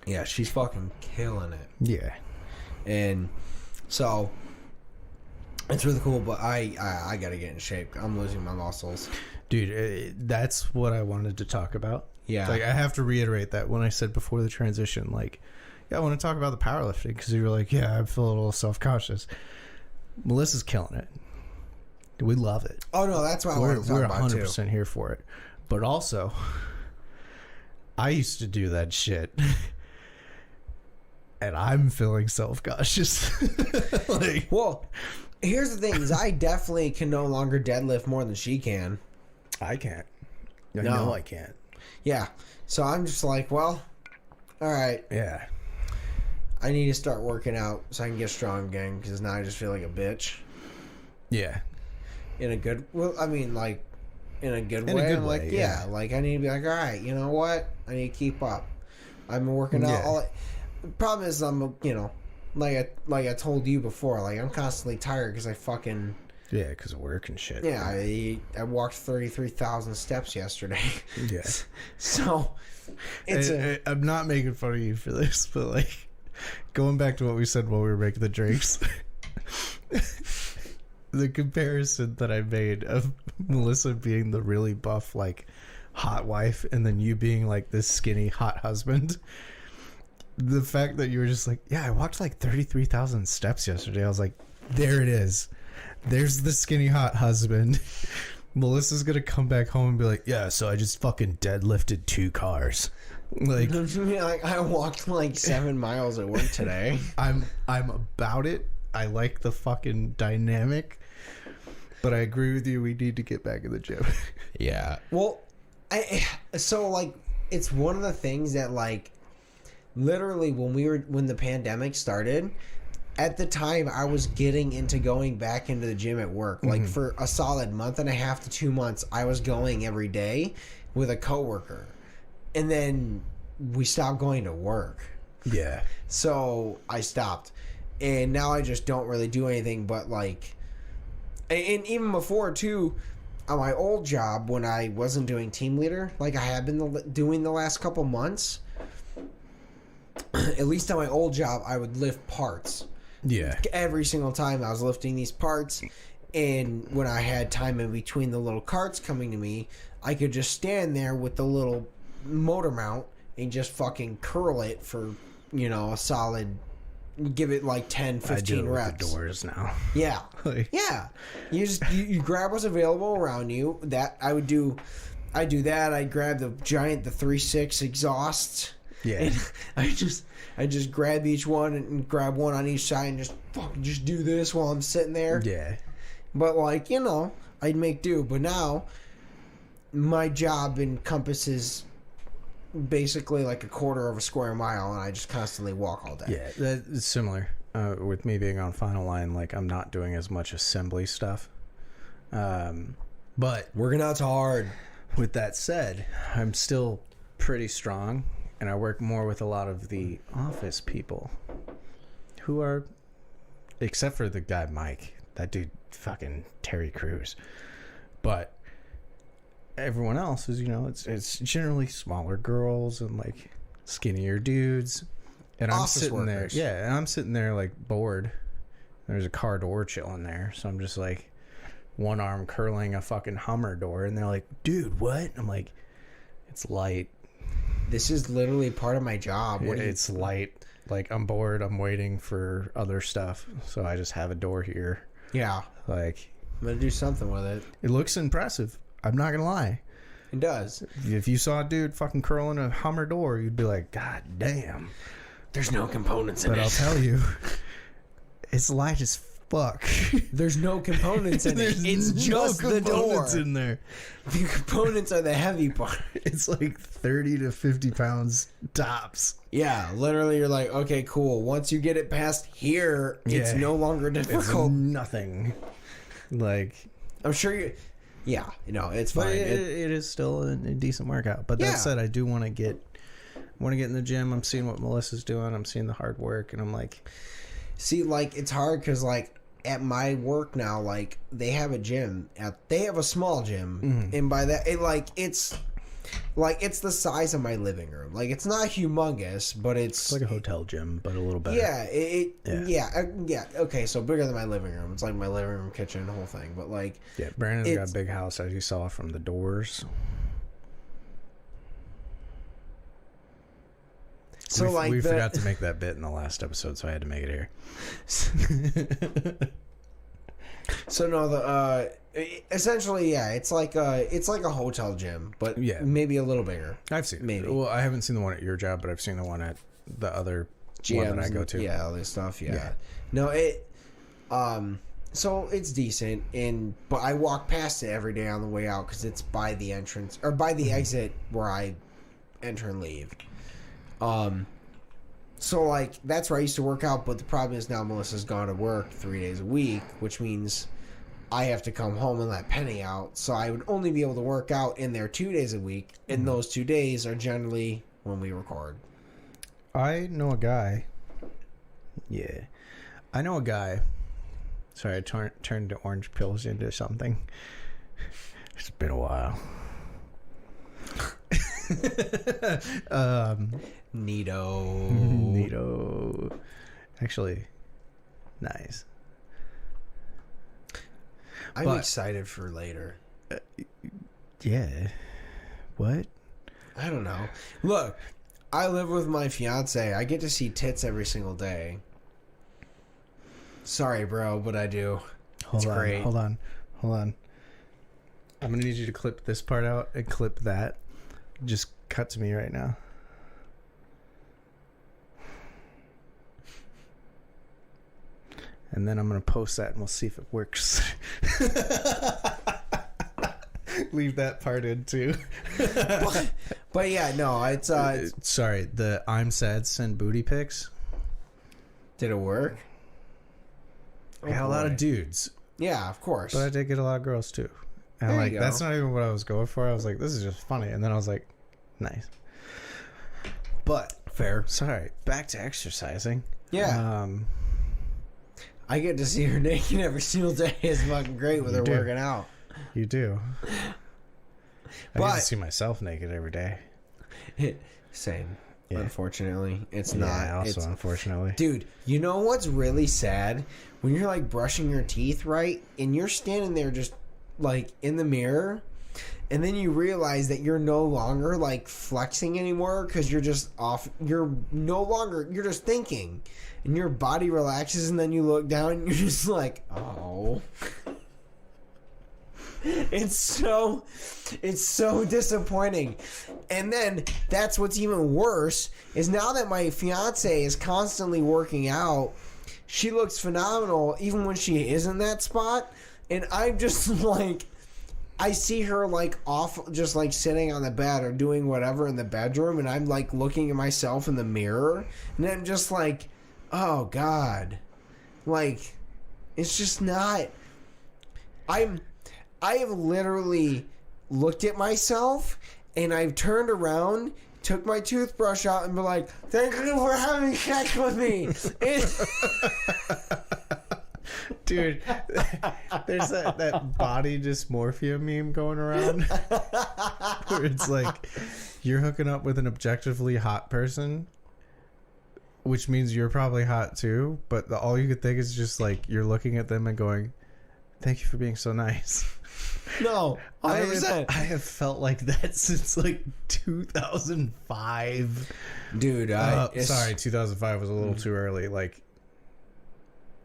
Yeah, she's fucking killing it. Yeah. And so it's really cool, but I gotta get in shape. I'm losing my muscles. Dude, that's what I wanted to talk about. Yeah. Like, I have to reiterate that when I said before the transition, like, yeah, I want to talk about the powerlifting because you were like, yeah, I feel a little self-conscious. Melissa's killing it. We love it. Oh no, that's what I want to talk We're about 100% too. here for it. But also, I used to do that shit. And I'm feeling self-conscious. Like, Well, here's the thing: is I definitely can no longer deadlift more than she can. I can't. I No. know I can't. Yeah, so I'm just like, well, all right, Yeah. I need to start working out so I can get strong again because now I just feel like a bitch. Yeah. In a good, well, I mean, like, in a good In a way. good I'm like, way, yeah, yeah. like I need to be like, all right, you know what? I need to keep up. I've been working out. Yeah. The problem is, I'm, like I told you before, like I'm constantly tired because I fucking Yeah, because of work and shit. Yeah, I walked 33,000 steps yesterday. Yeah. So it's I'm not making fun of you for this, but like going back to what we said while we were making the drinks, the comparison that I made of Melissa being the really buff, like hot wife, and then you being like this skinny hot husband. The fact that you were just like, yeah, I walked like 33,000 steps yesterday. I was like, there it is. There's the skinny hot husband. Melissa's gonna come back home and be like, yeah, so I just fucking deadlifted 2 cars. Like, I walked like 7 miles at work today. I'm about it. I like the fucking dynamic, but I agree with you. We need to get back in the gym. Yeah. Well, so like it's one of the things that like literally when the pandemic started. At the time, I was getting into going back into the gym at work. Like, for a solid month and a half to 2 months, I was going every day with a coworker. And then we stopped going to work. Yeah. So I stopped. And now I just don't really do anything but, like... And even before, too, on my old job, when I wasn't doing team leader, like I have been doing the last couple months, at least on my old job, I would lift parts. Yeah. Every single time I was lifting these parts, and when I had time in between the little carts coming to me, I could just stand there with the little motor mount and just fucking curl it for, a solid, give it like 10, 15 reps. With the doors now. Yeah. Yeah. You grab what's available around you. That I do that. I grab the 3.6 exhausts. Yeah. And I just grab each one and grab one on each side and just do this while I'm sitting there. Yeah. But like, I'd make do. But now my job encompasses basically like a quarter of a square mile, and I just constantly walk all day. Yeah, that's similar. With me being on Final Line, like I'm not doing as much assembly stuff. But working out's hard. With that said, I'm still pretty strong. And I work more with a lot of the office people who are, except for the guy Mike, that dude fucking Terry Crews. But everyone else is, it's generally smaller girls and like skinnier dudes. And I'm sitting there, and I'm sitting there like bored. There's a car door chilling there, so I'm just like one arm curling a fucking Hummer door, and they're like, "Dude, what?" I'm like, "It's light." This is literally part of my job. It's light. Like, I'm bored. I'm waiting for other stuff. So I just have a door here. Yeah. Like, I'm going to do something with it. It looks impressive. I'm not going to lie. It does. If you saw a dude fucking curling a Hummer door, you'd be like, God damn. There's no components in it. But I'll tell you, it's light as fuck. There's no components in it. It's just the door. In there. The components are the heavy part. It's like 30 to 50 pounds tops. Yeah, literally you're like, okay, cool. Once you get it past here, it's no longer difficult. It's nothing. Like, I'm sure you... Yeah, it's fine. But it is still a decent workout. But that said, I do want to get in the gym. I'm seeing what Melissa's doing. I'm seeing the hard work, and I'm like... See, like, it's hard because, like, at my work now, like, they have a gym. They have a small gym. And by that, it's the size of my living room. Like, it's not humongous, but it's like a hotel gym, but a little better. Yeah. Yeah. Okay, so bigger than my living room. It's like my living room, kitchen, the whole thing. But, like... Yeah, Brandon's got a big house, as you saw from the doors. So we forgot to make that bit in the last episode, so I had to make it here. So no, essentially, it's like a hotel gym, but maybe a little bigger. I've seen maybe. Well, I haven't seen the one at your job, but I've seen the one at the other GMs one that I go to. Yeah, all this stuff. Yeah. No, so it's decent, but I walk past it every day on the way out because it's by the entrance or by the exit where I enter and leave. So like that's where I used to work out, but the problem is now Melissa's gone to work 3 days a week, which means I have to come home and let Penny out. So I would only be able to work out in there 2 days a week, and those 2 days are generally when we record. I know a guy. Yeah, I know a guy Sorry, I turned the orange pills into something. It's been a while. Neato. Actually, nice. I'm excited for later. Yeah. What? I don't know. Look, I live with my fiance. I get to see tits every single day. Sorry, bro, but I do. Hold on. I'm gonna need you to clip this part out and clip that. Just cut to me right now. And then I'm gonna post that and we'll see if it works. Leave that part in too. But yeah, no, it's sorry, the I'm sad send booty pics. Did it work? I got a lot of dudes. Yeah, of course. But I did get a lot of girls too. And There like you go. that's not even what I was going for. I was like, this is just funny. And then I was like, nice. But fair. sorry, back to exercising. Yeah. I get to see her naked every single day. It's fucking great with her do. working out. You do. I get But- to see myself naked every day. Same. Yeah. Unfortunately, it's Yeah, not. also It's, unfortunately. dude, you know what's really sad? When you're like brushing your teeth, right? And you're standing there just like in the mirror, and then you realize that you're no longer like flexing anymore because you're just off. You're no longer, you're just thinking, and your body relaxes, and then you look down and you're just like, oh. It's so disappointing. And then that's what's even worse is now that my fiance is constantly working out, she looks phenomenal even when she is in that spot. And I'm just like, I see her like off, just like sitting on the bed or doing whatever in the bedroom, and I'm like looking at myself in the mirror, and I'm just like, oh God, like it's just not. I have literally looked at myself and I've turned around, took my toothbrush out, and been like, thank you for having sex with me. Dude, there's that body dysmorphia meme going around where it's like you're hooking up with an objectively hot person, which means you're probably hot too, but all you could think is just like you're looking at them and going, thank you for being so nice. No, 100%. I have felt like that since like 2005. Dude, sorry, 2005 was a little too early. Like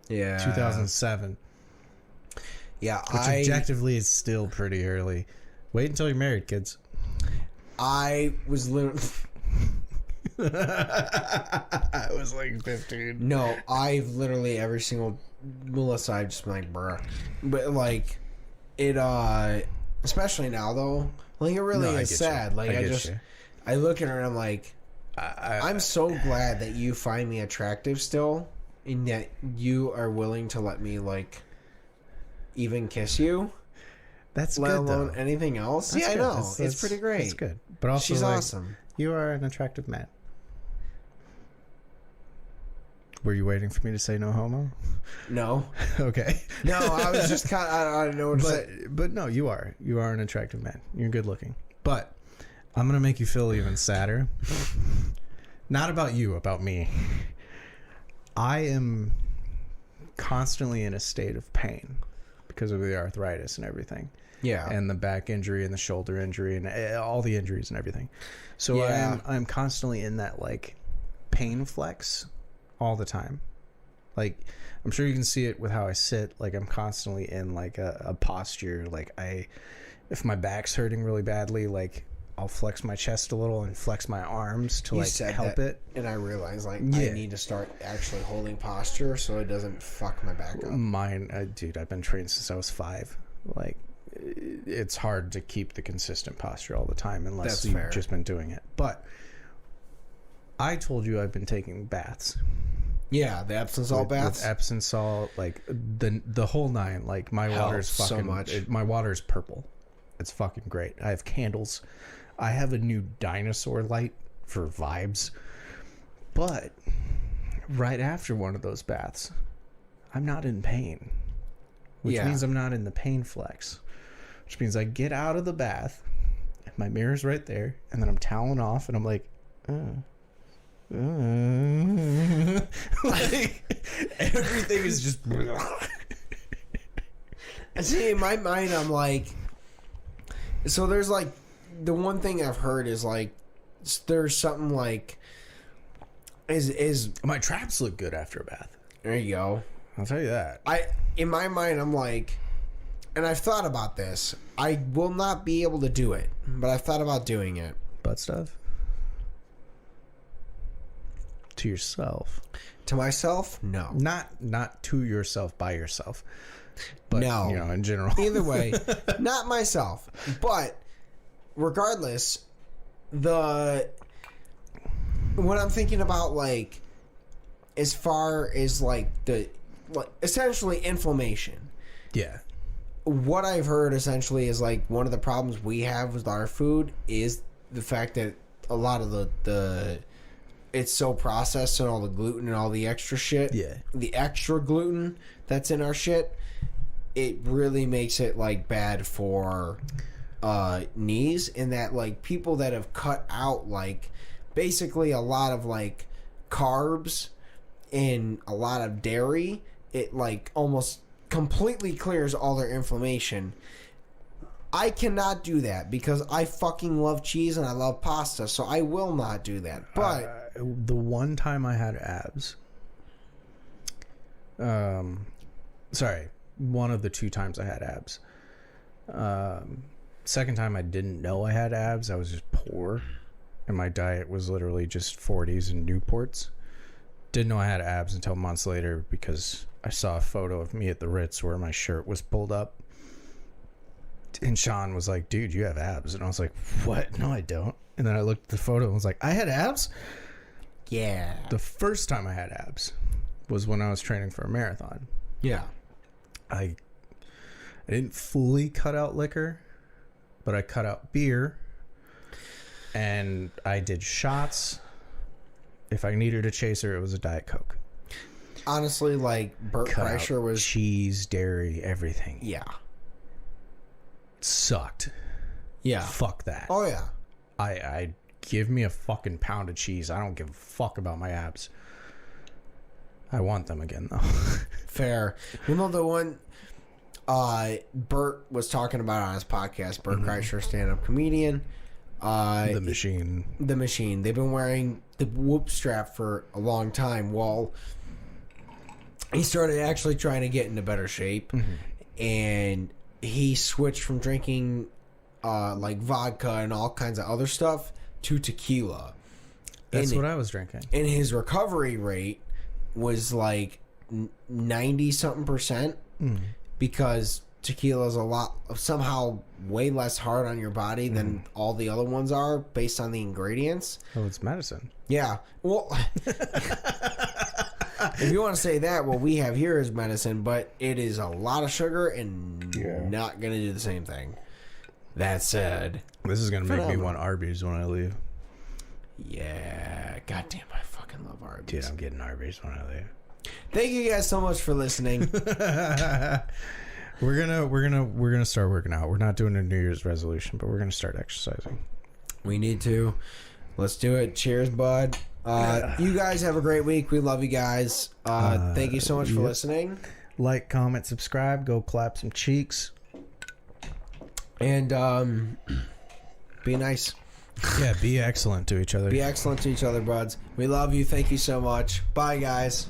yeah, 2007. Yeah, Which objectively is still pretty early. Wait until you're married, kids. I was literally. I was like 15. No, I've literally every single Melissa, I've just been like, bruh. But like, it, especially now though, like it really is sad. Like I look at her and I'm like, I'm so glad that you find me attractive still, and that you are willing to let me like even kiss you. That's let good, alone though. anything else. That's yeah, good. I know. It's pretty great. It's good. But also, she's like, awesome. You are an attractive man. Were you waiting for me to say no homo? No. Okay. No, I was just kind of, I don't know what to say. But no, you are. You are an attractive man. You're good looking. But I'm going to make you feel even sadder. Not about you, about me. I am constantly in a state of pain because of the arthritis and everything. Yeah. And the back injury and the shoulder injury and all the injuries and everything. So Yeah. I'm constantly in that like pain flex all the time. Like I'm sure you can see it with how I sit. Like I'm constantly in like a posture. Like if my back's hurting really badly, like I'll flex my chest a little and flex my arms to You like said help that, it. and I realized like Yeah. I need to start actually holding posture so it doesn't fuck my back up. Mine, dude, I've been trained since I was 5. Like it's hard to keep the consistent posture all the time unless That's you've fair. just been doing it. But I told you I've been taking baths. Yeah, the Epsom salt baths. With Epsom salt, like the whole nine. Like my water's Helps so fucking much. my water's purple. It's fucking great. I have candles. I have a new dinosaur light for vibes. But right after one of those baths, I'm not in pain. which Yeah. means I'm not in the pain flex, which means I get out of the bath, and my mirror's right there, and then I'm toweling off, and I'm like, like everything is just. See, in my mind, I'm like, so there's like, the one thing I've heard is like, there's something like, is My traps look good after a bath. there you go. I'll tell you that. In my mind, I'm like, and I've thought about this. I will not be able to do it, but I've thought about doing it. Butt stuff to yourself, To myself, no. not to yourself by yourself, but No. in general. Either way, not myself. But regardless, when I'm thinking about like, as far as like essentially inflammation, Yeah. what I've heard essentially is like one of the problems we have with our food is the fact that a lot of the it's so processed and all the gluten and all the extra shit. Yeah. The extra gluten that's in our shit, it really makes it like bad for knees, and that like people that have cut out like basically a lot of like carbs and a lot of dairy, it like almost completely clears all their inflammation. I cannot do that because I fucking love cheese and I love pasta, so I will not do that. But The one time I had abs, sorry, one of the 2 times I had abs. Second time I didn't know I had abs. I was just poor, and my diet was literally just 40s and Newports. Didn't know I had abs until months later because I saw a photo of me at the Ritz where my shirt was pulled up. And Sean was like, dude, you have abs. And I was like, what? No, I don't. And then I looked at the photo and was like, I had abs? yeah. The first time I had abs was when I was training for a marathon. Yeah. I didn't fully cut out liquor, but I cut out beer. And I did shots. If I needed a chaser, it was a Diet Coke. Honestly, like Bert Cut Kreischer out was cheese, dairy, everything. yeah. Sucked. Yeah. Fuck that. Oh yeah. I give me a fucking pound of cheese. I don't give a fuck about my abs. I want them again though. Fair. You know the one Bert was talking about on his podcast, Bert Kreischer, stand-up comedian. The machine. The Machine. They've been wearing the whoop strap for a long time. Well, he started actually trying to get into better shape, and he switched from drinking like vodka and all kinds of other stuff to tequila. That's what I was drinking. And his recovery rate was like 90-something% because tequila is somehow way less hard on your body than all the other ones are based on the ingredients. Oh, it's medicine. Yeah. Well, if you want to say that, what we have here is medicine, but it is a lot of sugar and not going to do the same thing. That said, This is going to make me want Arby's when I leave. yeah, goddamn, I fucking love Arby's. Dude, I'm getting Arby's when I leave. Thank you guys so much for listening. We're gonna start working out. We're not doing a New Year's resolution, but we're gonna start exercising. We need to. Let's do it. Cheers, bud. You guys have a great week. We love you guys. Thank you so much for listening. Like, comment, subscribe. Go clap some cheeks. And be nice. Yeah, be excellent to each other. Be excellent to each other, buds. We love you. Thank you so much. Bye, guys.